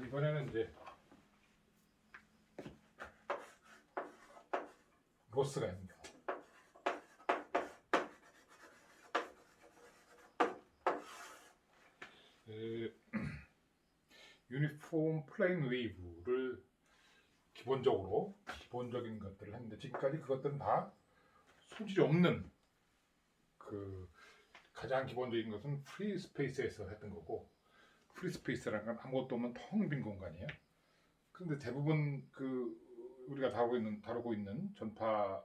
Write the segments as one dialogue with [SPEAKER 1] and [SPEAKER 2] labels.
[SPEAKER 1] 이번에는 이제 로스가 있는 경우. 유니폼 플레인 웨이브를 기본적인 것들을 했는데 지금까지 그것들은 다 소질이 없는 그 가장 기본적인 것은 프리 스페이스에서 했던 거고, 프리 스페이스라는 건 아무것도 없는 텅 빈 공간이에요. 그런데 대부분 그 우리가 다루고 있는 전파가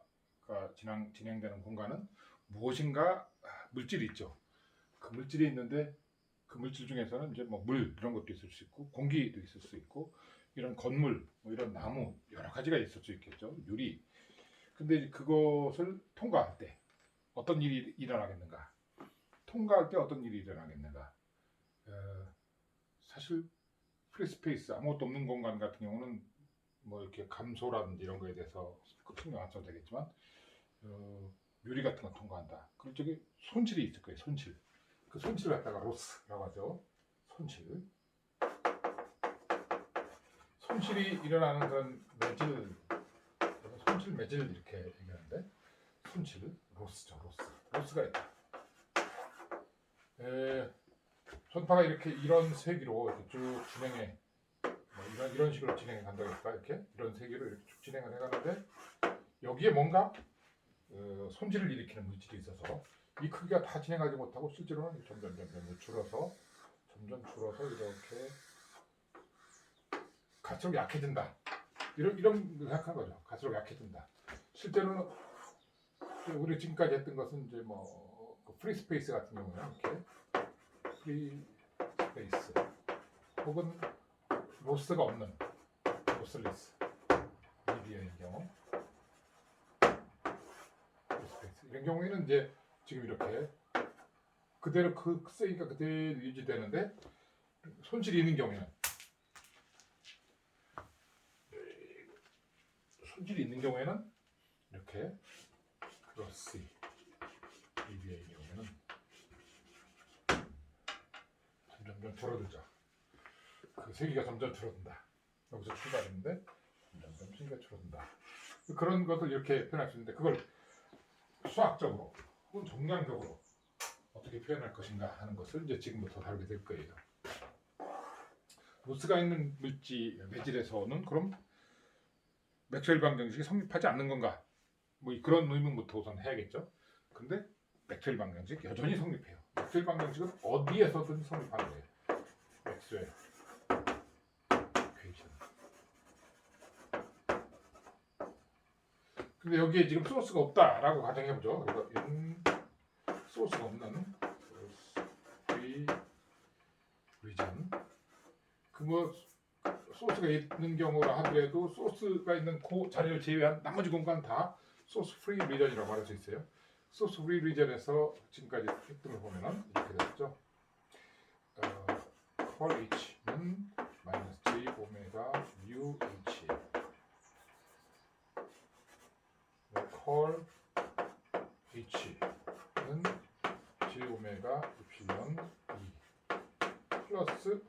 [SPEAKER 1] 진행되는 공간은 무엇인가 물질이 있죠. 그 물질이 있는데 그 물질 중에서는 이제 뭐 물 이런 것도 있을 수 있고 공기도 있을 수 있고 이런 건물, 뭐 이런 나무 여러 가지가 있을 수 있겠죠. 유리. 근데 그것을 통과할 때 어떤 일이 일어나겠는가? 통과할 때 어떤 일이 일어나겠는가? 사실 프리스페이스 아무것도 없는 공간 같은 경우는 뭐 이렇게 감소라든지 이런 거에 대해서 신경 안 써도 되겠지만 유리 같은 거 통과한다. 그리고 저기 손실이 있을 거예요. 손실. 그 손실을 갖다가 로스라고 하죠. 손실. 손실이 일어나는 그런 매질, 손실 매질 이렇게 얘기하는데 손실, 로스죠. 로스가 있다. 전파가 이런 세기로 이렇게 쭉 진행해, 뭐 이런 식으로 진행해 간다고 할까? 이렇게 이런 세기로 이렇게 쭉 진행을 해가는데 여기에 뭔가 손실을 일으키는 물질이 있어서 이 크기가 다 진행하지 못하고 실제로는 점점 줄어서 이렇게 갈수록 약해진다. 이런 생각한 거죠. 갈수록 약해진다. 실제로는 우리 지금까지 했던 것은 이제 뭐 프리 스페이스 같은 경우는 이렇게 프리 스페이스 혹은 로스가 없는 로스리스 미디어인 경우 프리 스페이스 이런 경우에는 이제 지금 이렇게 그대로 그 세기가 그대로 유지되는데 손실이 있는 경우에는 이렇게 로스 미디어인 경우에는 점점 줄어들죠. 그 세기가 점점 줄어든다. 여기서 출발했는데 점점 세기가 줄어든다. 그런 것을 이렇게 표현할 수 있는데 그걸 수학적으로 혹은 정량적으로 어떻게 표현할 것인가 하는 것을 이제 지금부터 다루게 될 거예요. 로스가 있는 매질에서는 그럼 맥스웰 방정식이 성립하지 않는 건가? 뭐 그런 의문부터 우선 해야겠죠. 근데 맥스웰 방정식 여전히 성립해요. 맥스웰 방정식은 어디에서든 성립하는 거예요. 맥스웰 이퀘이션. 근데 여기에 지금 소스가 없다라고 가정해보죠. 그래서 소스가 없는 free region. 그 뭐 소스가 있는 경우라 하더라도 소스가 있는 그 자리를 제외한 나머지 공간 다 소스 프리 리전이라고 말할 수 있어요. 소스 프리 리전에서 지금까지 했던 걸 보면은 이렇게 됐죠. 컬 H는 마이너스 J 오메가 UH 컬 H는 J 오메가 이필런 E 플러스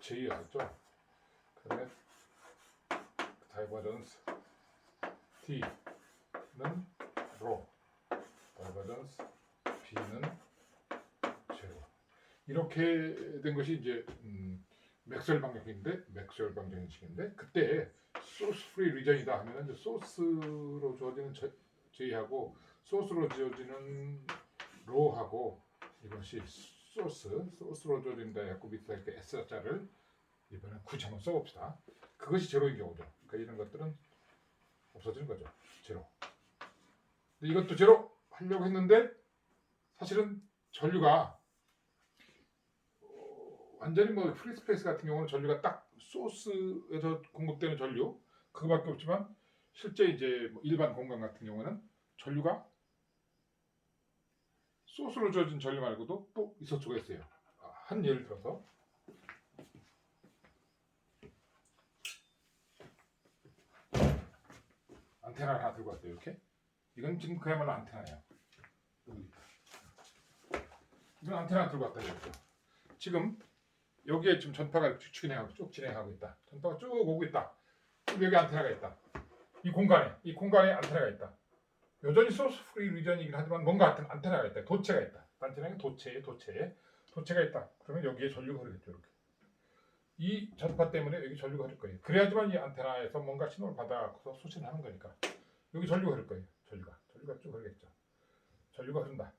[SPEAKER 1] J였죠. 그 다음에 다이버전스 T는 로, 다이버전스 B는 제로. 이렇게 된 것이 이제 맥스웰 방정식인데 그때 소스 프리 리전이다 하면 이제 소스로 주어지는 J하고 소스로 주어지는 로하고 이것이 소스로 주어진다 해갖고 밑에 이렇게 S자를 이번엔 굳이 한번 써봅시다. 그것이 제로인 경우죠. 그러니까 이런 것들은 없어지는 거죠. 제로. 근데 이것도 제로 하려고 했는데 사실은 전류가 완전히 뭐 프리스페이스 같은 경우는 전류가 딱 소스에서 공급되는 전류 그거밖에 없지만 실제 이제 뭐 일반 공간 같은 경우는 전류가 소스로 주어진 전류 말고도 또 있을 수가 있어요. 한 예를 들어서 안테나를 하나 들고 왔어요. 이렇게. 이건 지금 그야말로 안테나예요. 이건 안테나 들고 왔다 이거죠. 지금 여기에 지금 전파가 쭉 진행하고 있다. 전파가 쭉 오고 있다. 여기 안테나가 있다. 이 공간에 안테나가 있다. 여전히 소스 프리 리전이긴 하지만 뭔가 안테나가 있다. 도체가 있다. 안테나가 도체가 있다. 그러면 여기에 전류가 흐르겠죠. 이렇게. 이 전파 때문에 여기 전류가 흐를 거예요. 그래야지만 이 안테나에서 뭔가 신호를 받아서 수신을 하는 거니까. 여기 전류가 흐를 거예요. 전류가 쭉 흐르겠죠. 전류가 흐른다.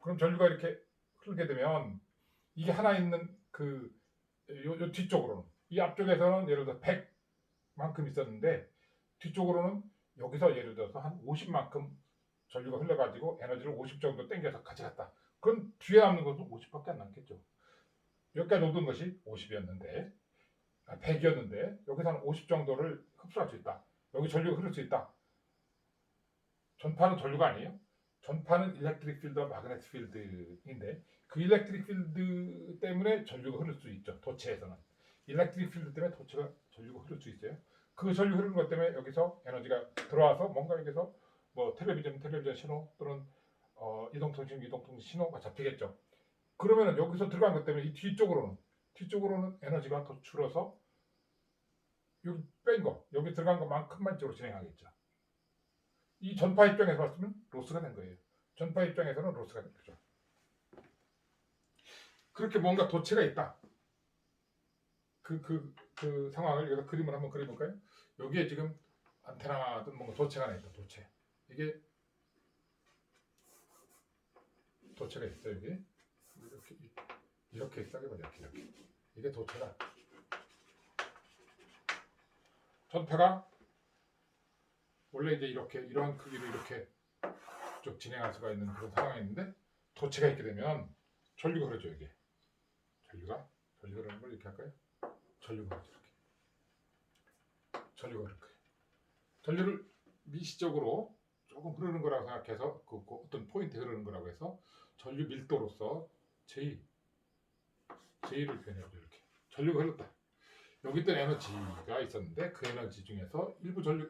[SPEAKER 1] 그럼 전류가 이렇게 흐르게 되면 이게 하나 있는 요 뒤쪽으로는 이 앞쪽에서는 예를 들어 100만큼 있었는데 뒤쪽으로는 여기서 예를 들어서 한 50만큼 전류가 흘러가지고 에너지를 50 정도 땡겨서 가져갔다. 그럼 뒤에 남는 것은 50밖에 안 남겠죠. 여기까지 오던 것이 50이었는데 100이었는데 여기서 한 50 정도를 흡수할 수 있다. 여기 전류가 흐를 수 있다. 전파는 전류가 아니에요. 전파는 일렉트릭 필드와 마그네틱 필드인데 그 일렉트릭 필드 때문에 전류가 흐를 수 있죠. 도체에서는. 일렉트릭 필드 때문에 전류가 흐를 수 있어요. 그 전류 흐르는 것 때문에 여기서 에너지가 들어와서 뭔가 여기서 뭐 텔레비전 신호 또는 이동통신 신호가 잡히겠죠. 그러면 여기서 들어간 것 때문에 이 뒤쪽으로는 에너지가 더 줄어서 여기 뺀 거, 여기 들어간 것만큼만 쪽으로 진행하겠죠. 이 전파 입장에서 봤으면 로스가 된 거예요. 전파 입장에서는 로스가 된 거죠. 그렇게 뭔가 도체가 있다. 그 상황을 여기서 그림을 한번 그려볼까요? 여기에 지금 안테나든 뭔가 도체가 하나 있다. 도체. 이게 도체가 있어 여기. 이렇게 싸게 보자. 이렇게. 이게 도체다. 전파가 원래 이제 이런 크기로 이렇게 쭉 진행할 수가 있는 그런 상황인데 도체가 있게 되면 전류가 흐르죠. 이게 전류가 흐르는 걸 이렇게 할까요? 전류가 흐르죠. 이렇게 전류가 흐를 거예요. 전류를 미시적으로 조금 흐르는 거라고 생각해서 그 어떤 포인트에 흐르는 거라고 해서 전류 밀도로서 J를 표현해요. 이렇게 전류가 흐른다. 여기 있던 에너지가 있었는데 그 에너지 중에서 일부 전류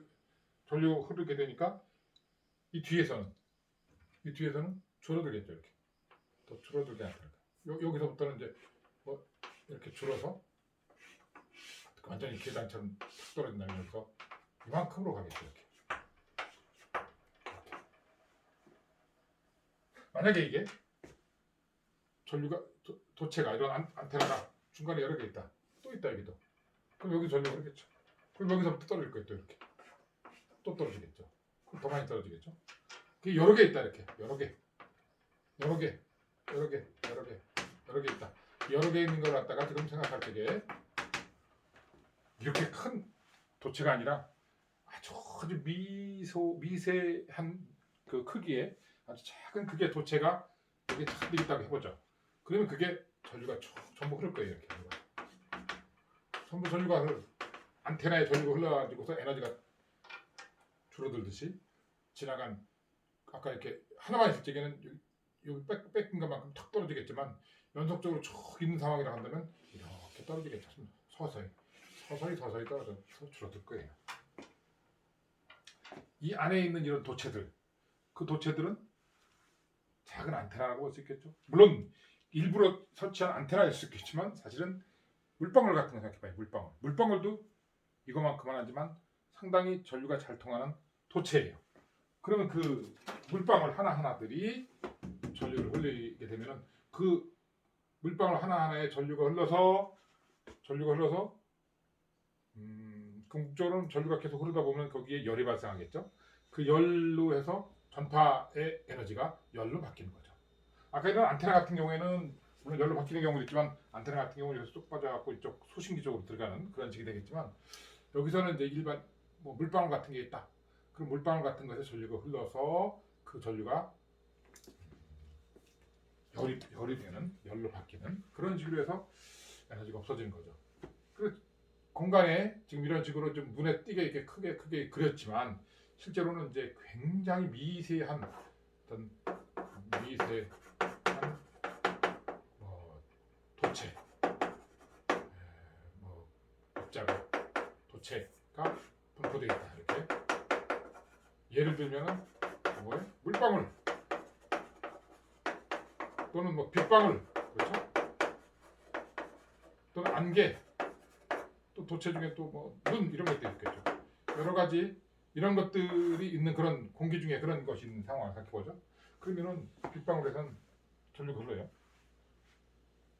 [SPEAKER 1] 흐르게 되니까 이 뒤에서는 줄어들겠죠. 이렇게 더 줄어들게 하더라고요. 여기서부터는 이제 뭐 이렇게 줄어서 완전히 계단처럼 탁 떨어진다면서 이만큼으로 가겠죠. 이렇게. 만약에 이게 전류가 도체가 이런 안테나가 중간에 여러 개 있다. 또 있다 여기도. 그럼 여기 전류가 흐르겠죠. 그럼 여기서부터 떨어질 거예요. 또 이렇게. 또 떨어지겠죠. 그럼 더 많이 떨어지겠죠. 그 여러 개 있다 이렇게. 여러 개 있다. 여러 개 있는 걸 갖다가 지금 생각할 적에 이렇게 큰 도체가 아니라 아주 미세한 그 크기의 아주 작은 크기의 도체가 여기 탁 있다고 해보죠. 그러면 그게 전류가 전부 흐를 거예요. 이렇게 전부 전류가 안테나에 전류가 흘러가지고서 에너지가 줄어들듯이 지나간 아까 이렇게 하나만 있을 적에는 여기 뺏긴 것만큼 탁 떨어지겠지만 연속적으로 쭉 있는 상황이라 한다면 이렇게 떨어지겠죠. 서서히 떨어져서 줄어들 거예요. 이 안에 있는 이런 도체들, 그 도체들은 작은 안테나라고 볼 수 있겠죠. 물론 일부러 설치한 안테나일 수 있겠지만 사실은 물방울 같은 거 생각해봐요. 물방울도 이거만큼은 하지만 상당히 전류가 잘 통하는 도체예요. 그러면 그 물방울 하나하나들이 전류를 흘리게 되면은 그 물방울 하나하나에 전류가 흘러서 궁극적으로는 전류가 계속 흐르다 보면 거기에 열이 발생하겠죠. 그 열로 해서 전파의 에너지가 열로 바뀌는 거죠. 아까 이런 안테나 같은 경우에는 물론 열로 바뀌는 경우도 있지만 안테나 같은 경우는 여기서 쏙 빠져갖고 이쪽 수신기 쪽으로 들어가는 그런 식이 되겠지만 여기서는 이제 일반 뭐 물방울 같은 게 있다. 그럼 물방울 같은 것에 전류가 흘러서 그 전류가 열이 되는 열로 바뀌는 그런 식으로 해서 에너지가 없어지는 거죠. 그 공간에 지금 이런 식으로 좀 눈에 띄게 이렇게 크게 그렸지만 실제로는 이제 굉장히 미세한 도체, 입자가 도체가 분포되어 있다. 이렇게 예를 들면은 뭐예요? 물방울 또는 뭐 빗방울, 그렇죠? 안개, 또 도체 중에 또 뭐 눈 이런 것도 있겠죠. 여러 가지 이런 것들이 있는 그런 공기 중에 그런 것이 있는 상황을 생각해보죠. 그러면은 빗방울에선 전류가 흘러요.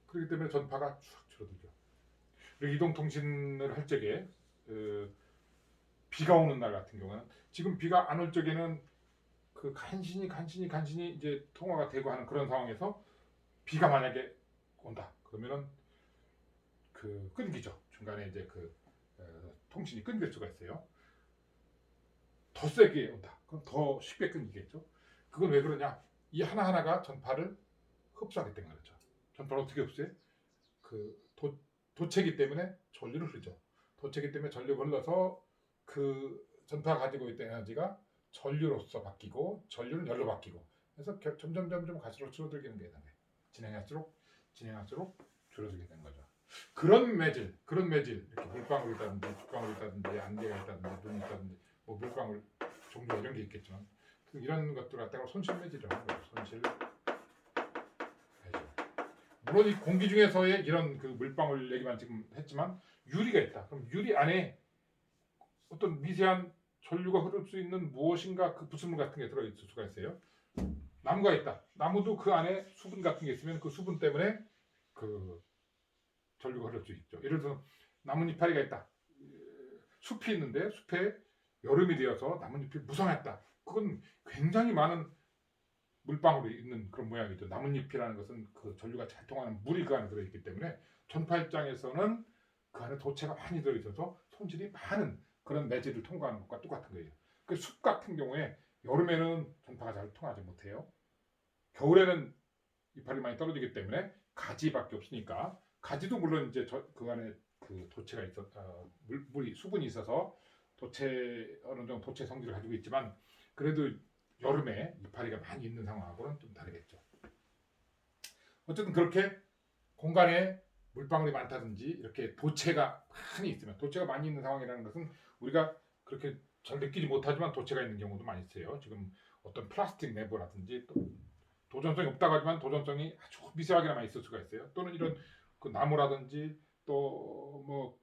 [SPEAKER 1] 그렇기 때문에 전파가 쭉 줄어들죠. 그리고 이동통신을 할 적에 비가 오는 날 같은 경우는 지금 비가 안 올 적에는 그 간신히 이제 통화가 되고 하는 그런 상황에서 비가 만약에 온다 그러면은 그 끊기죠. 중간에 이제 통신이 끊길 수가 있어요. 더 세게 온다. 그럼 더 쉽게 끊기겠죠. 그건 왜 그러냐? 이 하나하나가 전파를 흡수하기 때문에 그렇죠. 전파를 어떻게 흡수해? 도체기 때문에 전류를 흐르죠. 도체기 때문에 전류가 흘러서 그 전파가 가지고 있던 에너지가 전류로서 바뀌고 전류는 열로 바뀌고 그래서 점점 갈수록 줄어들게 되는 거예요. 진행할수록 줄어들게 되는 거죠. 그런 매질 이렇게 물방울이 있다든지 빗방울이 있다든지 안개가 있다든지 눈이 있다든지 뭐 물방울 종류 이런 게 있겠지만 이런 것들 갖다가 손실 매질을 하는 거죠. 손실 매질. 물론 이 공기 중에서의 이런 그 물방울 얘기만 지금 했지만 유리가 있다. 그럼 유리 안에 어떤 미세한 전류가 흐를 수 있는 무엇인가 그 부순물 같은 게 들어있을 수가 있어요. 나무가 있다. 나무도 그 안에 수분 같은 게 있으면 그 수분 때문에 그 전류가 흐를 수 있죠. 예를 들어서 나뭇잎파리가 있다. 숲이 있는데 숲에 여름이 되어서 나뭇잎이 무성했다. 그건 굉장히 많은 물방울이 있는 그런 모양이죠. 나뭇잎이라는 것은 그 전류가 잘 통하는 물이 그 안에 들어있기 때문에 전파 입장에서는 그 안에 도체가 많이 들어있어서 손실이 많은 그런 매질을 통과하는 것과 똑같은 거예요. 그 숲 같은 경우에 여름에는 전파가 잘 통하지 못해요. 겨울에는 이파리 많이 떨어지기 때문에 가지밖에 없으니까 가지도 물론 이제 그 안에 그 도체가 물이 수분이 있어서 도체 어느 정도 도체 성질을 가지고 있지만 그래도 여름에 이파리가 많이 있는 상황하고는 좀 다르겠죠. 어쨌든 그렇게 공간에 물방울이 많다든지 이렇게 도체가 많이 있으면 도체가 많이 있는 상황이라는 것은 우리가 그렇게 잘 느끼지 못하지만 도체가 있는 경우도 많이 있어요. 지금 어떤 플라스틱 내부라든지 또 도전성이 없다고 하지만 도전성이 아주 미세하게나마 있을 수가 있어요. 또는 이런 그 나무라든지 또 뭐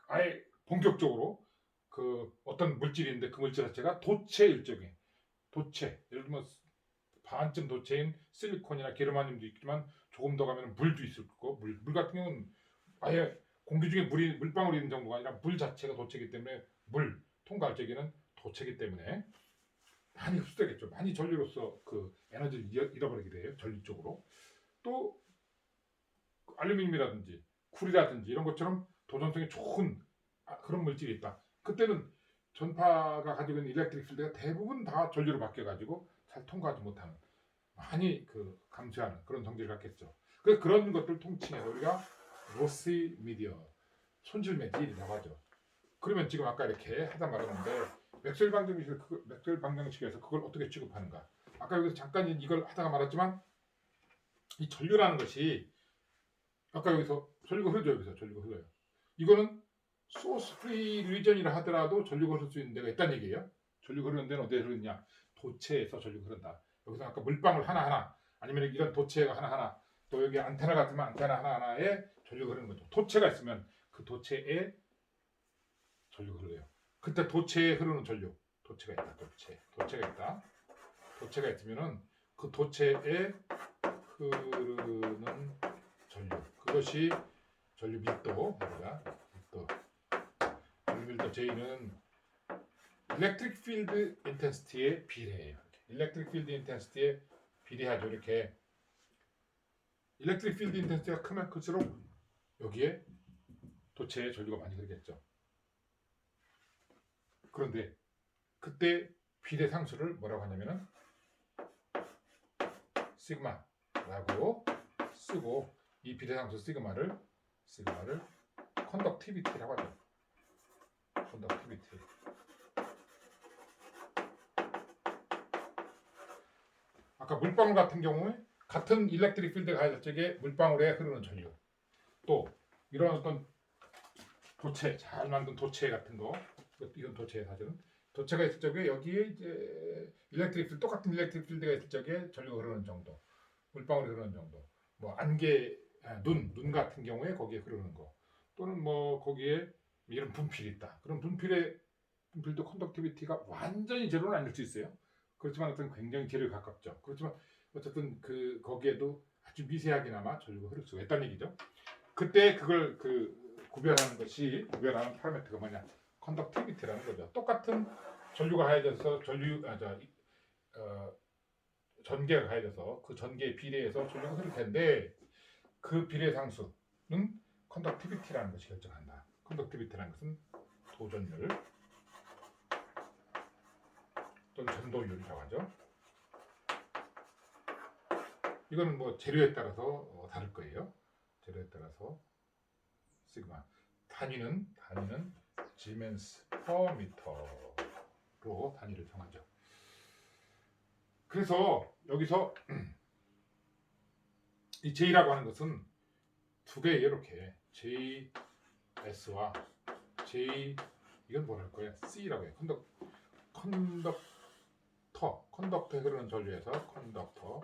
[SPEAKER 1] 아예 본격적으로 그 어떤 물질이 있는데 그 물질 자체가 도체 일종의 도체 예를 들면 반쯤 도체인 실리콘이나 게르마늄도 있지만 조금 더 가면 물도 있을 거고 물 같은 경우는 아예 공기 중에 물방울이 있는 정도가 아니라 물 자체가 도체이기 때문에 물 통과할 적에는 도체이기 때문에 많이 흡수되겠죠. 많이 전류로서 그 에너지를 잃어버리게 돼요. 전류 쪽으로. 또 알루미늄이라든지 쿨이라든지 이런 것처럼 도전성이 좋은 그런 물질이 있다. 그때는 전파가 가지고 있는 일렉트릭 필드가 대부분 다 전류로 바뀌어가지고 잘 통과하지 못하는 많이 그 감소하는 그런 성질을 갖겠죠. 그래서 그런 것들 통칭해서 우리가 로시 미디어 손실 매질이라고 하죠. 그러면 지금 아까 이렇게 하다 말았는데 맥스웰 방정식에서 그걸 어떻게 취급하는가? 아까 여기서 잠깐 이걸 하다가 말았지만 이 전류라는 것이 아까 여기서 전류가 흐르죠. 여기서 전류가 흘러요. 이거는 소스 프리 리전이라 하더라도 전류가 흐를 수 있는 데가 있다는 얘기예요. 전류가 흐르는 데는 어디에 흐르느냐? 도체에서 전류가 흐른다. 여기서 아까 물방울 하나하나 아니면 이런 도체가 하나하나 또 여기 안테나 같으면 안테나 하나하나에 전류가 흐르는 거죠. 도체가 있으면 그 도체에 전류가 흘러요. 그때 도체에 흐르는 전류 도체가 있다. 도체가 있다. 도체가 있으면은 그 도체에 흐르는 전류 그것이 전류 밀도 전류 밀도 J는 일렉트릭 필드 인텐시티에 비례해요. 일렉트릭 필드 인텐시티에 비례하죠. 이렇게 일렉트릭 필드 인텐시티가 크면 클수록 여기에 도체에 전류가 많이 흐르겠죠. 그런데 그때 비례 상수를 뭐라고 하냐면은 시그마라고 쓰고 이 비례 상수 시그마를 컨덕티비티라고 하죠. 컨덕티비티. 아까 물방울 같은 경우에 같은 일렉트릭 필드가 가질 적에 물방울에 흐르는 전류 또 이런 어떤 도체 잘 만든 도체 같은 거 이런 도체 사실은 도체가 있을 적에 여기에 이제 똑같은 일렉트릭 필드가 있을 적에 전류가 흐르는 정도 물방울이 흐르는 정도 뭐 안개 눈 같은 경우에 거기에 흐르는 거 또는 뭐 거기에 이런 분필이 있다. 그럼 분필도 컨덕티비티가 완전히 제로는 아닐 수 있어요. 그렇지만 어떤 굉장히 제로에 가깝죠. 그렇지만 어쨌든 그 거기에도 아주 미세하게나마 전류가 흐를 수가 있다는 얘기죠. 그때 그걸 구별하는 파라미터가 뭐냐? 컨덕티비티라는 거죠. 똑같은 전류가 가해져서 전개가 가해져서 그 전개에 비례해서 전류가 흐를 텐데 그 비례 상수는 컨덕티비티라는 것이 결정한다. 컨덕티비티라는 것은 도전율 또는 전도율이라고 하죠. 이거는 뭐 재료에 따라서 다를 거예요. 재료에 따라서 시그마 단위는 지멘스 퍼 미터로 단위를 정하죠. 그래서 여기서 이 J라고 하는 것은 두 개예요. 이렇게 JS와 J 이건 뭐랄 거예요? C라고 해요. 컨덕터에 흐르는 전류에서 컨덕터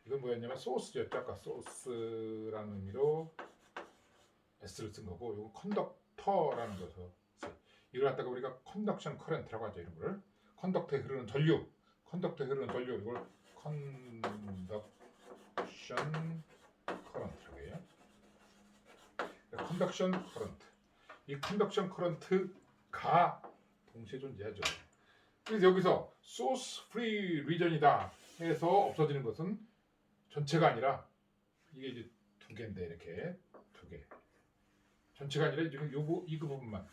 [SPEAKER 1] 이건 뭐였냐면 소스였죠. 아까 소스라는 의미로 S를 쓴 거고 이거 컨덕터라는 거죠. 이걸 갖다가 우리가 컨덕션 커런트라고 하죠. 이런 걸 컨덕터에 흐르는 전류 이걸 컨덕션 커런트라고 해요. 컨덕션 커런트 이 컨덕션 커런트가 동시에 존재하죠. 그래서 여기서 소스 프리 리전이다 해서 없어지는 것은 전체가 아니라 이게 이제 두 개인데 이렇게 두 개 전체가 아니라 지금 이 부분만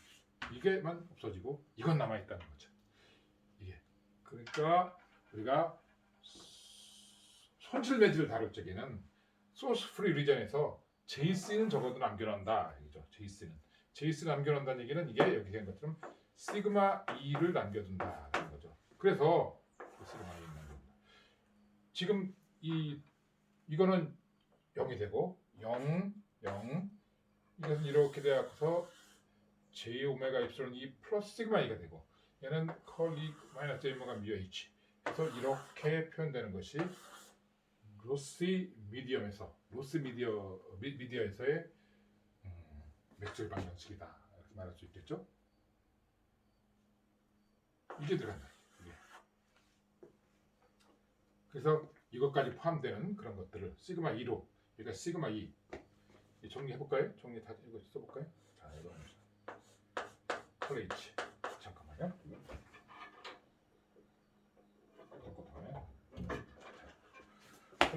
[SPEAKER 1] 이게만 없어지고 이건 남아 있다는 거죠. 이게 그러니까 우리가 손실 매질을 다룰 적에는 소스 프리 리전에서 JC는 적어도 남겨놓는다 이죠. JC는 남겨놓는다는 얘기는 이게 여기 된 것처럼 시그마 E를 남겨둔다라는 거죠. 그래서 시그마 E를 남겨둔다. 지금 이거는 0이 되고 0 이것은 이렇게 되어서 J 오메가 입실론 E 플러스 시그마 E가 되고 얘는 컬 E 마이너스 J 오메가 뮤 H 그래서 이렇게 표현되는 것이 로시 미디어에서의 맥스웰 방정식이다 이렇게 말할 수 있겠죠. 이게 들어간다. 이게. 그래서 이것까지 포함되는 그런 것들을 시그마 2로 그러니까 시그마 2 정리해볼까요? 정리 다 이거 써볼까요? 자 이거 H 잠깐만요.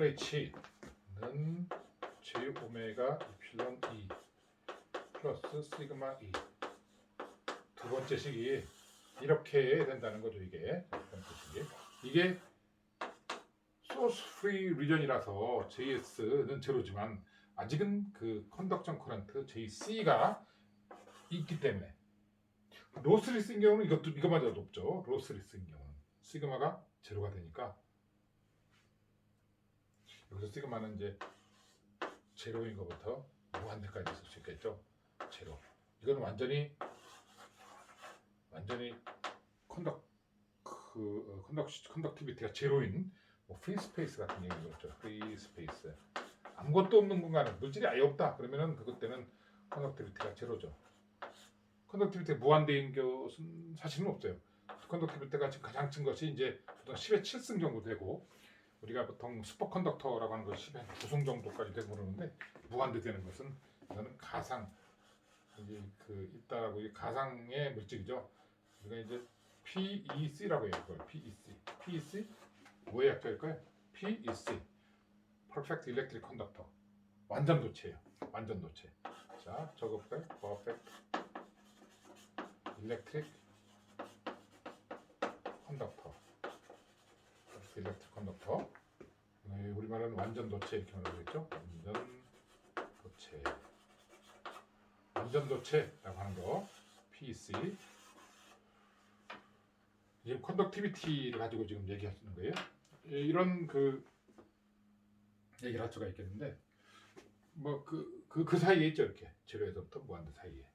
[SPEAKER 1] H는 J 오메가 이필론 E 플러스 시그마 E 두 번째 식이 이렇게 된다는 거죠. 이게 두 번째 식이 이게 소스 프리 리전이라서 JS는 제로지만 아직은 그 컨덕션 커런트 JC가 있기 때문에 로스리스인 경우는 이거마저 높죠. 로스리스인 경우는 시그마가 제로가 되니까 여기서 시그마는 이제 제로인 것부터 무한대까지 쓸 수 있겠죠. 제로. 이건 완전히 컨덕티비티가 제로인 프리 스페이스 같은 얘기죠. 프리 스페이스. 아무것도 없는 공간은 물질이 아예 없다. 그러면은 그것 때는 컨덕티비티가 제로죠. 컨덕티비티가 무한대인 것은 사실은 없어요. 컨덕티비티가 지금 가장 큰 것이 이제 보통 10의 7승 정도 되고 우리가 보통 슈퍼컨덕터라고 하는 것이 10의 9승 정도까지 되고 그러는데 무한대 되는 것은 이거는 가상 이제 있다라고 가상의 물질이죠. 우리가 이제 PEC라고 해요. 그걸 PEC 뭐의 약자일까요? PEC Perfect Electric Conductor 완전 도체예요. 완전 도체. 자 적어볼까요? Perfect Electric Conductor Perfect Electric Conductor 우리말은 완전 도체 이렇게 말하겠죠? 완전 도체라고 하는 거 PEC 지금 컨덕티비티를 가지고 지금 얘기하시는 거예요. 이런 얘기를 할 수가 있겠는데 뭐 그 사이에 있죠. 이렇게 재료에서부터 무한대 사이에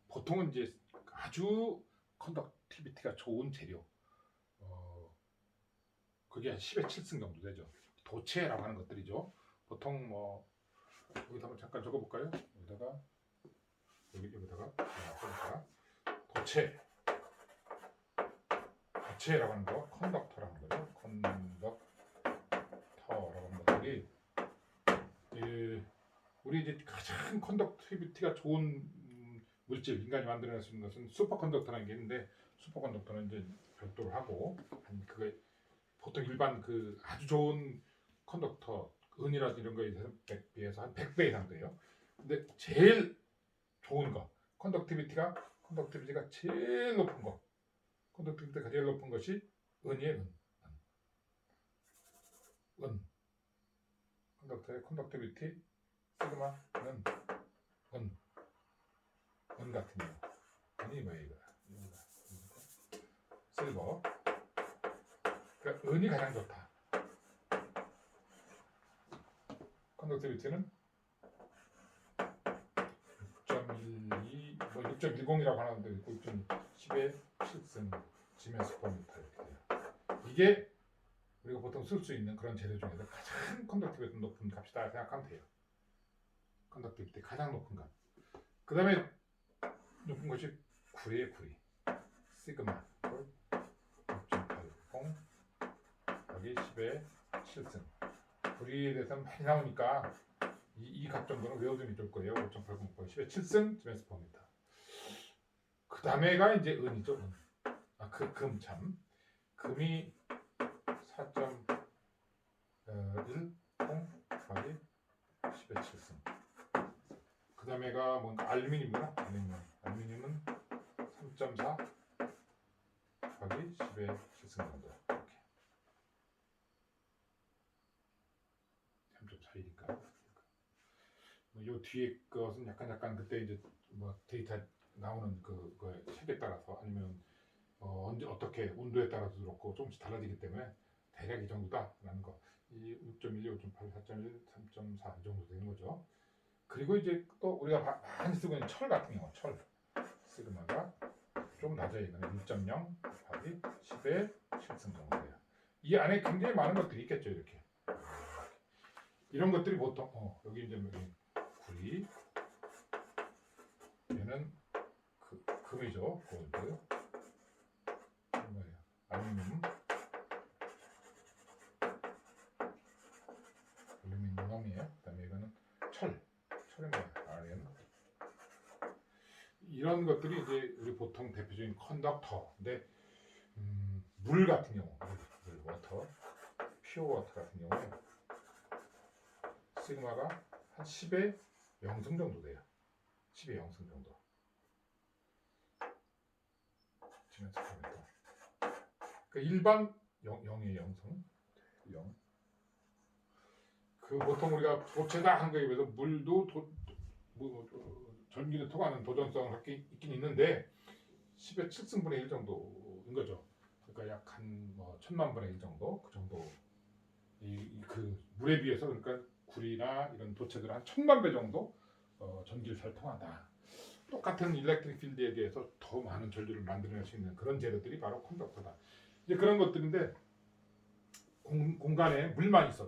[SPEAKER 1] 보통은 이제 아주 컨덕티비티가 좋은 재료 그게 한 10의 7승 정도 되죠. 도체라고 하는 것들이죠. 보통 뭐 여기다 한번 잠깐 적어볼까요? 여기다가 거체라고 하는 거, 컨덕터라는 거죠. 컨덕터라고 하는 것들이 우리 이제 가장 컨덕티비티가 좋은 물질, 인간이 만들어낼 수 있는 것은 슈퍼컨덕터라는 게 있는데, 슈퍼컨덕터는 이제 별도로 하고, 그게 보통 일반 그 아주 좋은 컨덕터, 은이라든지 이런 거에 비해서 한 100배 이상 돼요. 근데 제일 좋은 거, 컨덕티비티가 제일 높은 거, 컨덕티비티가 제일 높은 것이 은이에요. 은. 컨덕터의 컨덕티비티 시그마는 은 같은 경우. 은이 뭐예요 이거? 실버. 그러니까 은이 가장 좋다. 컨덕티비티는 6.12, 뭐 6.10이라고 하는데 6.10의 7승 지면스 퍼미터 이렇게 돼요. 이게 우리가 보통 쓸 수 있는 그런 재료 중에서 가장 컨덕티비티 높은 값이다 생각하면 돼요. 컨덕티비티 가장 높은 값. 그 다음에 높은 것이 구리의 구리. 시그마 6.80 여기 10의 7승. 구리에 대해서 많이 나오니까 이 값 정도는 외워두면 좋을 거예요. 5.80 10의 7승 지면스 퍼미터. 그 다음에가 이제 은이죠. 은. 금 참. 금이 4.10 곱하기 10의 7승. 그 다음에가 뭔가 알루미늄이구나. 알루미늄은 3.4 곱하기 10의 7승 정도. 이렇게 3.4이니까. 요 뒤에 것은 약간 그때 이제 뭐 데이터 나오는 그거의 색에 따라서 아니면 언제 어떻게 온도에 따라서 그렇고 조금씩 달라지기 때문에 대략 이 정도다라는 거. 이 6.12, 5.8, 4.1, 3.4 이 정도 되는 거죠. 그리고 이제 또 우리가 많이 쓰고 있는 철 같은 경우, 철 시그마가 좀 낮아요. 이거는 1.0 곱하기 10의 7승 정도예요. 이 안에 굉장히 많은 것들이 있겠죠. 이렇게 이런 것들이 보통 여기 이제 구리, 얘는 금이죠. 골드, 알루미늄, 알루미늄이에요. 그다음에 이거는 철인 거예요. Rn. 이런 것들이 이제 우리 보통 대표적인 컨덕터인데, 물 같은 경우, 물 워터, 퓨어 워터 같은 경우에 시그마가 한 10의 0승 정도 돼요. 10의 0승 정도. 그 일반 0의 0승. 0. 그 보통 우리가 도체다 하는 거에 비해서 물도 전기를 통하는 도전성을 갖고 있긴 있는데 10의 7승분의 1 정도인 거죠. 그러니까 약 한 뭐 1000만분의 1 정도, 그 정도. 그 물에 비해서 그러니까 구리나 이런 도체들은 한 1000만 배 정도 전기를 잘 통한다. 똑같은 일렉트릭 필드에 대해서 더 많은 전류를 만들어낼 수 있는 그런 재료들이 바로 컨덕터다. 이제 그런 것들인데 공간에 물만 쫙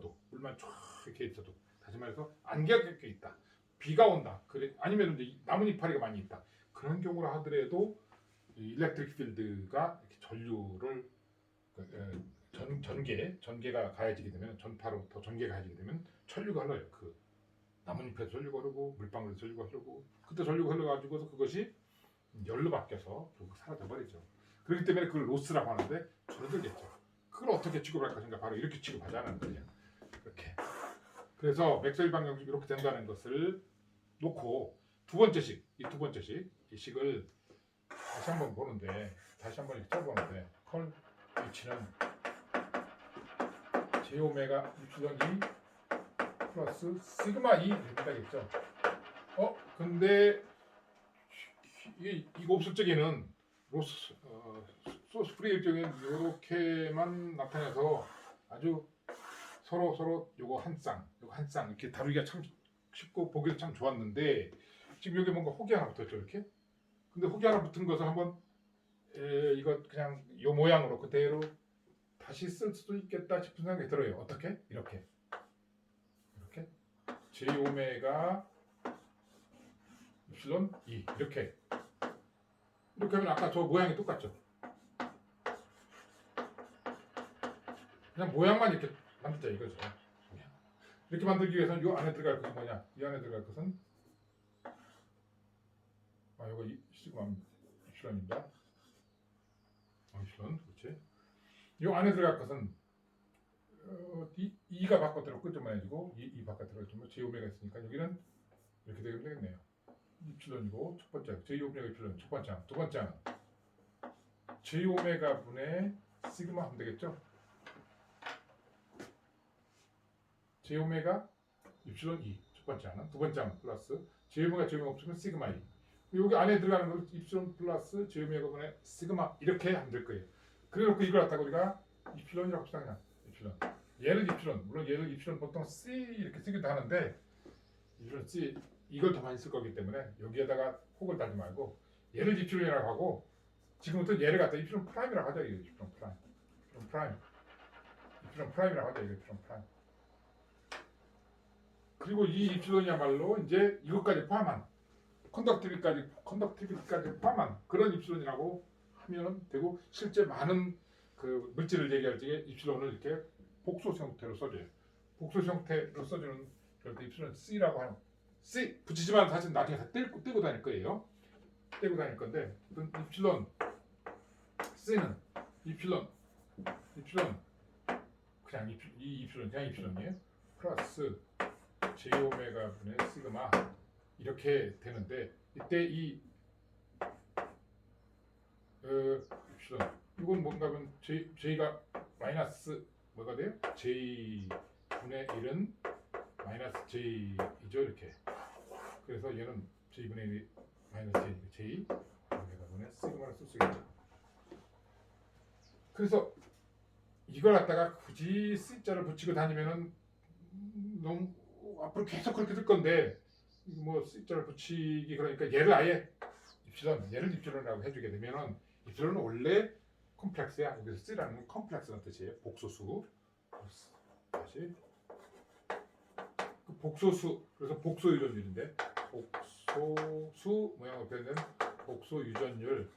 [SPEAKER 1] 이렇게 있어도, 다시 말해서 안개가 껴 있다, 비가 온다, 그래 아니면 이제 나뭇잎파리가 많이 있다, 그런 경우라 하더라도 일렉트릭 필드가 이렇게 전류를 전개가 가해지게 되면, 전파로부터 전개가 가해지게 되면 전류가 흘러요. 그 나뭇잎에서 전류가 흐르고 물방울에서 전류가 흐르고, 그때 전류가 흘러가지고서 그것이 열로 바뀌어서 사라져 버리죠. 그렇기 때문에 그걸 로스라고 하는데 줄어들겠죠. 그걸 어떻게 취급할 것인가, 바로 이렇게 취급하자는 거예요. 이렇게. 그래서 맥스웰 방정식 이렇게 된다는 것을 놓고 두 번째 식, 이 식을 다시 한번 보는데, 다시 한번 이렇게 써보는데, 컬 H는 J 오메가 입시전 2 플러스 시그마 2 이렇게 되겠죠. 근데 이거 없을 적에는 소스 프리 일정에 이렇게만 나타내서 아주 서로 요거 한 쌍 이렇게 다루기가 참 쉽고 보기도 참 좋았는데, 지금 여기 뭔가 혹이 하나 붙었죠, 이렇게. 근데 혹이 하나 붙은 것을 한번 이거 그냥 요 모양으로 그대로 다시 쓸 수도 있겠다 싶은 생각이 들어요. 어떻게? 이렇게 J 오메가 입실론 2 이렇게 이렇게 하면 아까 저 모양이 똑같죠. 그냥 모양만 이렇게 만들자 이거죠. 이렇게 만들기 위해서는 이 안에 들어갈 것은 뭐냐? 이 안에 들어갈 것은 이거 시그마 입실론입니다. 입실론 그렇지. 이 안에 들어갈 것은 이가 바깥으로 끄집어내지고 이 바깥으로 좀 j 오메가 있으니까 여기는 이렇게 되면 되겠네요. 입실론이고 첫 번째 j 오메가 입실론 첫 번째 항, 두 번째 항 j 오메가 분의 시그마 하면 되겠죠? j 오메가 입실론 2 첫 번째 항은 두 번째 항 플러스 j 오메가 없으면 시그마 2 여기 안에 들어가는 걸 입실론 플러스 j 오메가 분의 시그마 이렇게 하면 될 거예요. 그래놓고 이걸 갖다가 우리가 입실론이라고 합시다 그냥 입실론. 얘를 입실론 물론 얘를 입실론 보통 C 이렇게 쓰기도 하는데 입실론 C 이걸 더 많이 쓸 거기 때문에 여기에다가 혹을 달지 말고 얘를 입실론이라고 하고 지금부터 얘를 갖다 입실론 프라임이라고 하자 이거 입실론 프라임 입실론 프라임이라고 하자 이거 입실론 프라임. 그리고 이 입실론이야말로 이제 이것까지 포함한 컨덕티비티까지 포함한 그런 입실론이라고 하면 되고 실제 많은 그 물질을 얘기할 적에 입실론을 이렇게 복소 형태로 써줘요. 복소 형태로 써주는 그럴 때 입실론 C라고 하는 C 붙이지만 사실 나중에 다 떼고 다닐 거예요. 떼고 다닐 건데 입실론 C는 입실론 그냥 이 입실론 그냥 입실론이에요. 플러스 j 오메가 분의 시그마 이렇게 되는데 이때 이 입실론 이건 뭔가 하면 j가 마이너스 뭐가 돼요? j 분의 1은 마이너스 j이죠 이렇게. 그래서 얘는 j 분의 1이 마이너스 j 오메가 분의 시그마를 쓸 수 있죠. 그래서 이걸 갖다가 굳이 C자를 붙이고 다니면은 너무 앞으로 계속 그렇게 될 건데 뭐 C자를 붙이기 그러니까 얘를 아예 얘를 입실론이라고 해주게 되면은 입실론은 원래 컴플렉스야. 여기서 C라는 건 컴플렉스라는 뜻이에요. 복소수. 다시 그 복소수 그래서 복소 유전율인데 복소수 모양으로 표현된 복소 유전율이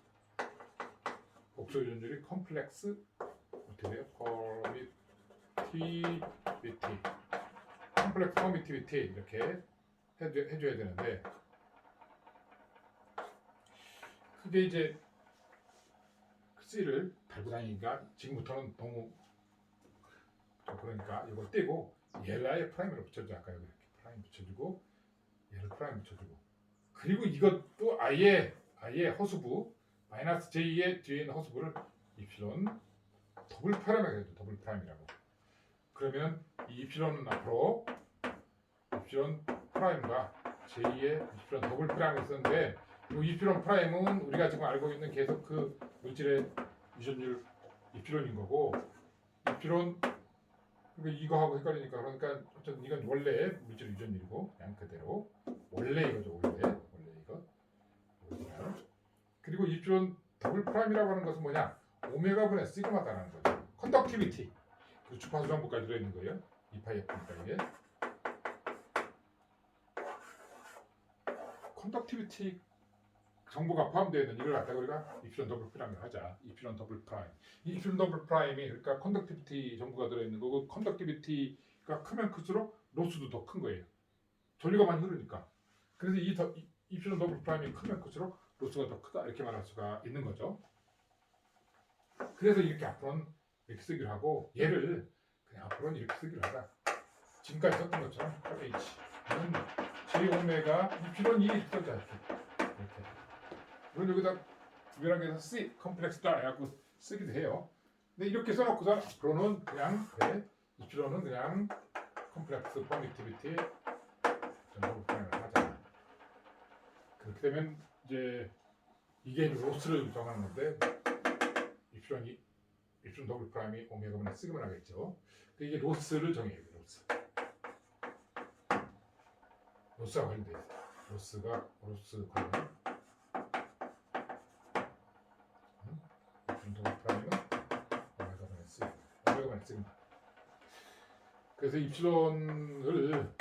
[SPEAKER 1] 컴플렉스 어떻게 돼요? 퍼미티비티 컴플렉스 퍼미티비티 이렇게 해줘야 되는데 그게 이제 C를 달고 다니니까 지금부터는 너무 그러니까 이걸 떼고 얘를 아예 프라임으로 붙여줘. 아까 여기 이렇게 프라임 붙여주고 얘를 프라임 붙여주고 그리고 이것도 아예 허수부 마이너스 J의 뒤에 있는 허수부를 입실론 더블 프라임이라고 해도 더블 프라임이라고. 그러면 이 입실론은 앞으로 입실론 프라임과 J의 입실론 더블 프라임을 쓰는데 이 입실론 프라임은 우리가 지금 알고 있는 계속 그 물질의 유전율 입실론인 거고 입실론 이거하고 헷갈리니까 그러니까 어쨌든 이건 원래 물질 유전율이고 그냥 그대로 원래 이거죠 원래 이거 그리고 입실론 더블 프라임이라고 하는 것은 뭐냐 오메가 분의 시그마다라는 거죠. 컨덕티비티 그 주파수 정보까지 들어있는 거예요. 2파이F니까 이게 컨덕티비티 정보가 포함되어 있는 이걸 갖다가 우리가 입실론 더블 프라임을 하자. 입실론 더블 프라임. 이 입실론 더블 프라임이 그러니까 컨덕티비티 정보가 들어있는 거고 컨덕티비티가 크면 클수록 로스도 더 큰 거예요. 전류가 많이 흐르니까. 그래서 이 입실론 더블 프라임이 크면 클수록 로스가 더 크다 이렇게 말할 수가 있는 거죠. 그래서 이렇게 앞으로는 이렇게 쓰기로 하고 얘를 그냥 앞으로는 이렇게 쓰기로 하자. 지금까지 썼던 것처럼 H는 J 오메가 입실론 2 써자 이렇게. 물론 여기다 구별하기 위해서 C 컴플렉스다 해갖고 쓰기도 해요. 근데 이렇게 써놓고서 앞으로는 그냥 입실론은 그냥 컴플렉스 퍼미티비티 전부 그냥 하자. 그렇게 되면 이제 이게 로스를 정하는 건데 입실론 더블 프라임이 오메가 분의 시그마 나겠죠. 이게 로스를 정해야 돼요. 로스가 관련돼 있어요. 로스 관련. 더블 프라임은 오메가 분의 시그마. 그래서 입실론을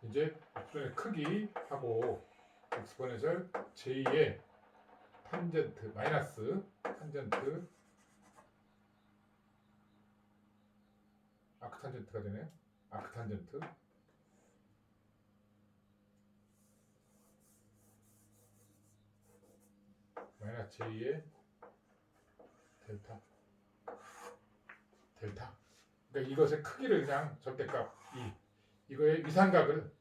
[SPEAKER 1] 이제 입실론의 크기하고 엑스포넨셜 J의 탄젠트 마이너스 탄젠트 아크탄젠트가 되네요. 아크탄젠트 마이너스 J의 델타 그러니까 이것의 크기를 그냥 절대값 이거의 위상각을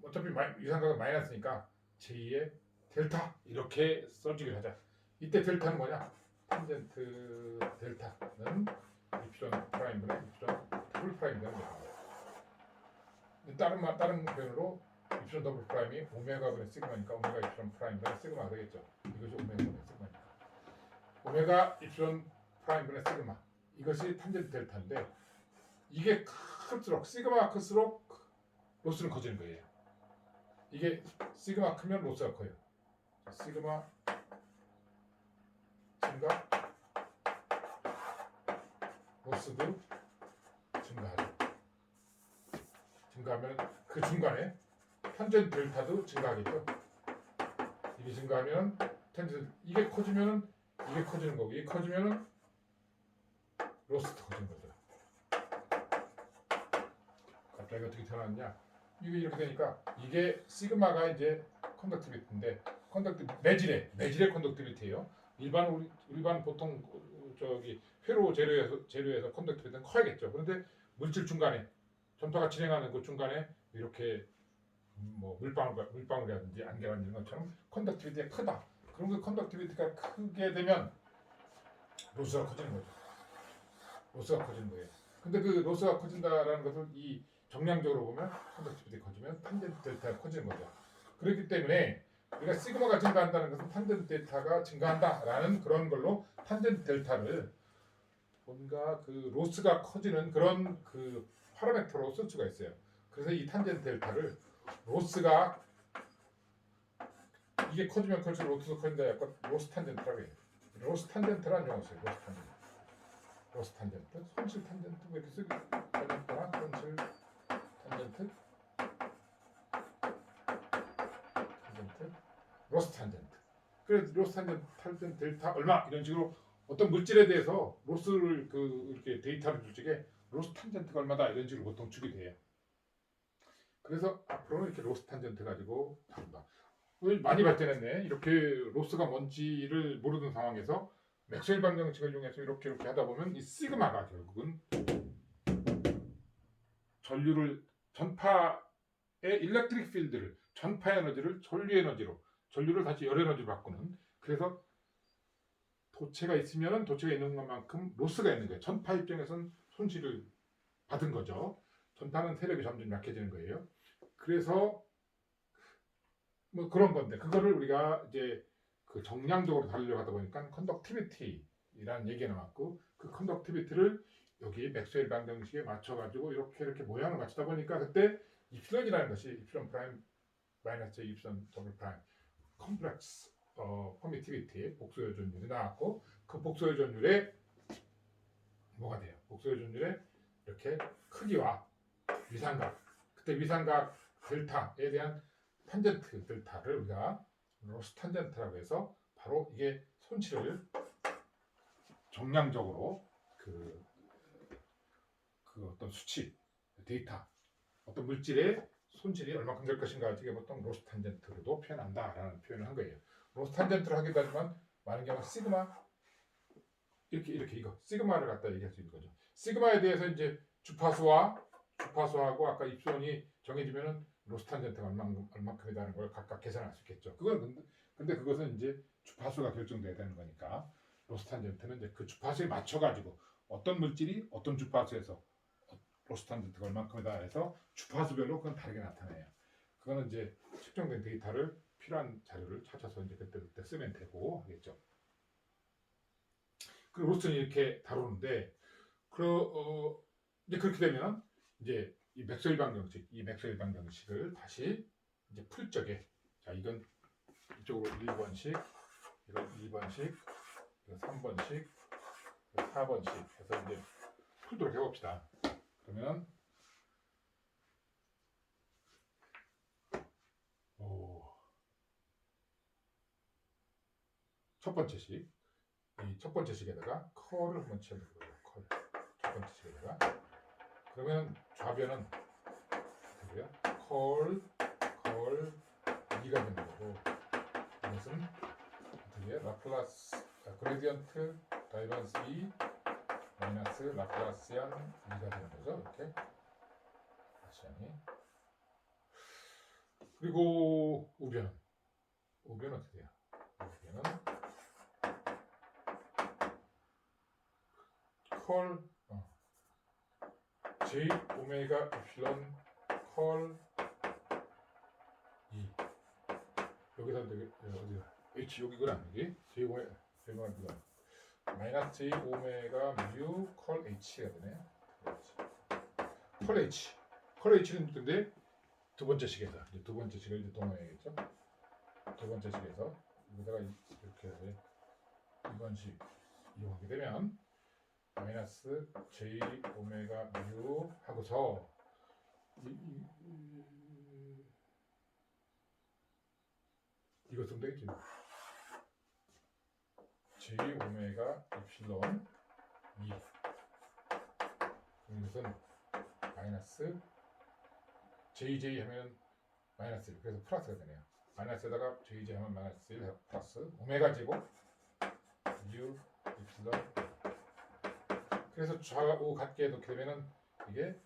[SPEAKER 1] 어차피 위상각은 마이너스니까 J의 델타 이렇게 써주기로 하자. 이때 델타는 뭐냐? 탄젠트 델타는 이프silon 프라임분의 이프silon 더블 프라임 되는 거예요. 다른 표현으로 이프silon 더블 프라임이 오메가 분의 시그마니까 오메가 이프silon 프라임 분의 시그마 되겠죠. 이것이 오메가 분의 시그마니까 오메가 이프silon 프라임 분의 시그마 이것이 탄젠트 델타인데 이게 클수록 시그마가 클수록 로스는 커지는 거예요. 이게 시그마 크면 로스가 커요. 시그마 증가 로스도 증가하죠. 증가하면 그 중간에 탄젠트 델타도 증가하겠죠. 이게 증가하면 탄젠트 이게 커지면은 이게 커지는 거고 이게 커지면은 로스도 커지는 거죠. 갑자기 어떻게 태어났냐? 이게 이렇게 되니까 이게 시그마가 이제 컨덕티비티인데 매질의 컨덕티비티예요. 일반 보통 저기 회로 재료에서 컨덕티비티는 커야겠죠. 그런데 물질 중간에 전파가 진행하는 그 중간에 이렇게 뭐 물방울이라든지 안개라든지 이런 것처럼 컨덕티비티가 크다. 그럼 그 컨덕티비티가 크게 되면 로스가 커지는 거죠. 로스가 커지는 거예요. 근데 그 로스가 커진다라는 것을 이 정량적으로 보면 컨덕티비티가 커지면 탄젠트 델타가 커지는 거죠. 그렇기 때문에 우리가 시그마가 증가한다는 것은 탄젠트 델타가 증가한다라는 그런 걸로 탄젠트 델타를 뭔가 그 로스가 커지는 그런 그 파라미터로 쓸 수가 있어요. 그래서 이 탄젠트 델타를 로스가 이게 커지면 클수록 로스가 커진다 약간 로스 탄젠트라고 해요. 로스 탄젠트라는 용어가 있어요. 로스 탄젠트, 손실 탄젠트 뭐 이렇게 쓰기 탄젠트나 손실 탄젠트, 로스 탄젠트. 그래서 로스 탄젠트 델타 얼마 이런 식으로 어떤 물질에 대해서 로스를 이렇게 데이터를 줄 적에 로스 탄젠트가 얼마다 이런 식으로 보통 주게 돼요. 그래서 앞으로는 이렇게 로스 탄젠트 가지고 다룬다. 많이 발전했네. 이렇게 로스가 뭔지를 모르는 상황에서 맥스웰 방정식을 이용해서 이렇게 하다 보면 이 시그마가 결국은 전파의 일렉트릭 필드를 전파 에너지를 전류를 다시 열 에너지로 바꾸는 그래서 도체가 있으면 도체가 있는 것만큼 로스가 있는 거예요. 전파 입장에서는 손실을 받은 거죠. 전파는 세력이 점점 약해지는 거예요. 그래서 뭐 그런 건데 그거를 우리가 이제 그 정량적으로 다루려고 하다 보니까 컨덕티비티라는 얘기가 나왔고 그 컨덕티비티를 여기 맥스웰 방정식에 맞춰가지고 이렇게 모양을 맞추다 보니까 그때 이프silon이라는 것이 이프silon 프라임 마이너스 이프silon 더블 프라임 컴플렉스 퍼미티비티 복소요전율이 나왔고 그 복소요전율에 뭐가 돼요? 복소요전율에 이렇게 크기와 위상각 그때 위상각 델타에 대한 탄젠트 델타를 우리가 로스 탄젠트라고 해서 바로 이게 손실을 정량적으로 그 어떤 수치 데이터 어떤 물질의 손실이 얼마큼 될 것인가 이게 보통 로스 탄젠트로도 표현한다라는 표현을 한 거예요. 로스 탄젠트로 하기도 하지만 많은 경우 시그마 이렇게 이거 시그마를 갖다 얘기할 수 있는 거죠. 시그마에 대해서 이제 주파수하고 아까 입수원이 정해지면은 로스 탄젠트가 얼마큼이라는 걸 각각 계산할 수 있겠죠. 근데 그것은 이제 주파수가 결정돼야 되는 거니까 로스 탄젠트는 이제 그 주파수에 맞춰가지고 어떤 물질이 어떤 주파수에서 로스 탄젠트가 얼마큼이다 해서 주파수별로 그건 다르게 나타나요. 그거는 이제 측정된 데이터를 필요한 자료를 찾아서 이제 그때 쓰면 되고 하겠죠. 그리고 로스는 이렇게 다루는데 이제 그렇게 되면 이제 이 맥스웰 방정식을 다시 이제 풀 적에 자 이건 이쪽으로 1번씩 이건 2번씩 이건 3번씩 이건 4번씩 해서 이제 풀도록 해봅시다. 그러면 첫 번째 식. 이 첫 번째 식에다가 컬을 한번 채워볼 거예요. 컬. 첫 번째 식에다가. 그러면 좌변은 어떻게 돼요? 컬 2가 되는 거고, 이것은 어떻게 해요? 라플라스 그레디언트 다이번스 2 마이너스 라플라시안 2가 되는 거죠. 이렇게 라플라시안이. 그리고 우변은 어떻게 돼요? 우변은 컬 J 오메가 이플런 컬 2. 여기다 되게 어디야? H 여기 그래 여기 J 오메가 이플런 마이너스 J 오메가 뮤 컬 H가 되네. 컬 H. 컬 H는 근데 두 번째 식에서 이제 두 번째 식을 이제 동화해야겠죠. 두 번째 식에서 여기다가 이렇게 해서 이번 식 이용하게 되면 마이너스 J 오메가 뮤 하고서 이거 쓰면 되겠지. J 오메가 이필론 2. 이것은 마이너스 JJ 하면 마이너스 1. 그래서 플러스가 되네요. 마이너스에다가 JJ 하면 마이너스 1 플러스 오메가 제곱 뮤 이필론. 그래서 좌우 같게 놓게 되면은 이게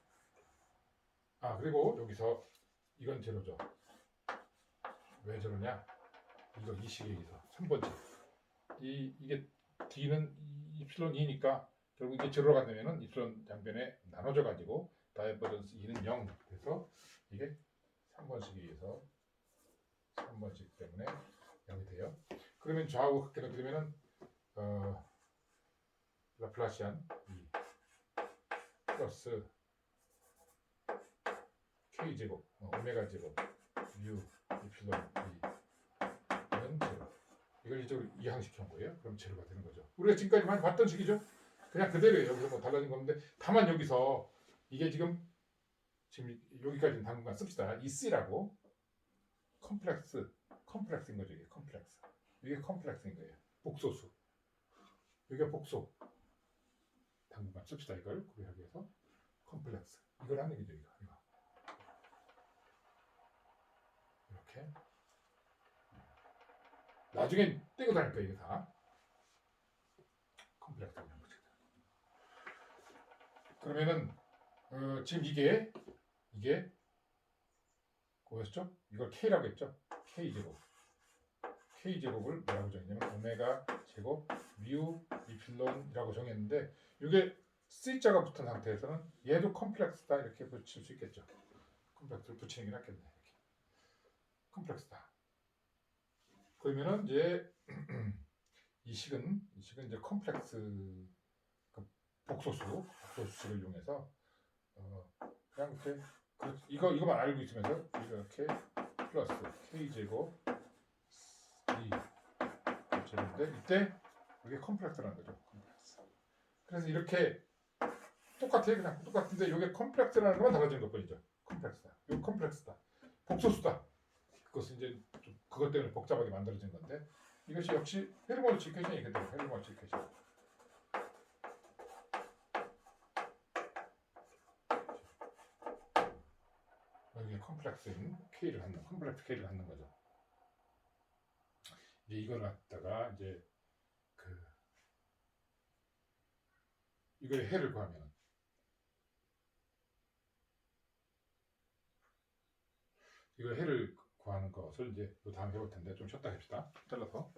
[SPEAKER 1] 그리고 여기서 이건 제로죠. 왜 저러냐? 이거 이 식에 의해서 3번째 이게 D는 이플론 2니까 결국 이게 제로로 간다면은 이플론 양변에 나눠져 가지고 다이버전스 2는 0. 그래서 이게 3번식에 의해서 3번식 때문에 0이 돼요. 그러면 좌우 같게 놓게 되면은 라플라시안 2 플러스 K 제곱 오메가 제곱 뮤 이필론 2는 제로. 이걸 이쪽으로 이항시켜온 거예요. 그럼 제로가 되는 거죠. 우리가 지금까지 많이 봤던 식이죠. 그냥 그대로예요. 여기서 뭐 달라진 건데 다만 여기서 이게 지금 여기까지는 당분간 씁시다. 이 C라고 컴플렉스인 거죠. 이게 컴플렉스. 이게 컴플렉스인 거예요. 복소수. 여기가 복소. 당분간 씁시다. 이걸 구별하기 위해서 컴플렉스. 이걸 하는 얘기죠. 이거. 이렇게. 나중엔 떼고 다닐 거예요. 이게 다. 컴플렉스. 그러면은 지금 이게 뭐였죠? 이걸 K라고 했죠? K제곱을 뭐라고 정했냐면 오메가 제곱 뮤 이필론이라고 정했는데 이게 C자가 붙은 상태에서는 얘도 컴플렉스다 이렇게 붙일 수 있겠죠. 컴플렉스를 붙이는 게 낫겠네. 이렇게. 컴플렉스다. 그러면은 이제 이 식은 이제 컴플렉스 복소수식을 이용해서 그냥 이렇게 이거만 알고 있으면서 이렇게 플러스 K 제곱 2 제곱인데 이때 이게 컴플렉스라는 거죠. 컴플렉스. 그래서 이렇게 똑같아요. 그냥 똑같은데 이게 컴플렉스라는 것만 달라진 것뿐이죠. 컴플렉스다. 이거 컴플렉스다. 복소수다. 그것은 이제 좀 그것 때문에 복잡하게 만들어진 건데 이것이 역시 헬르몬트 이퀘이션이 그대로 헬르몬트 이퀘이션. 여기에 컴플렉스인 K를 갖는 컴플렉스 K를 갖는 거죠. 이제 이걸 갖다가 이제 이거의 해를 구하면 이거 해를 구하는 것을 이제 또 다음 해볼 텐데 좀 쉬었다 합시다. 잘라서.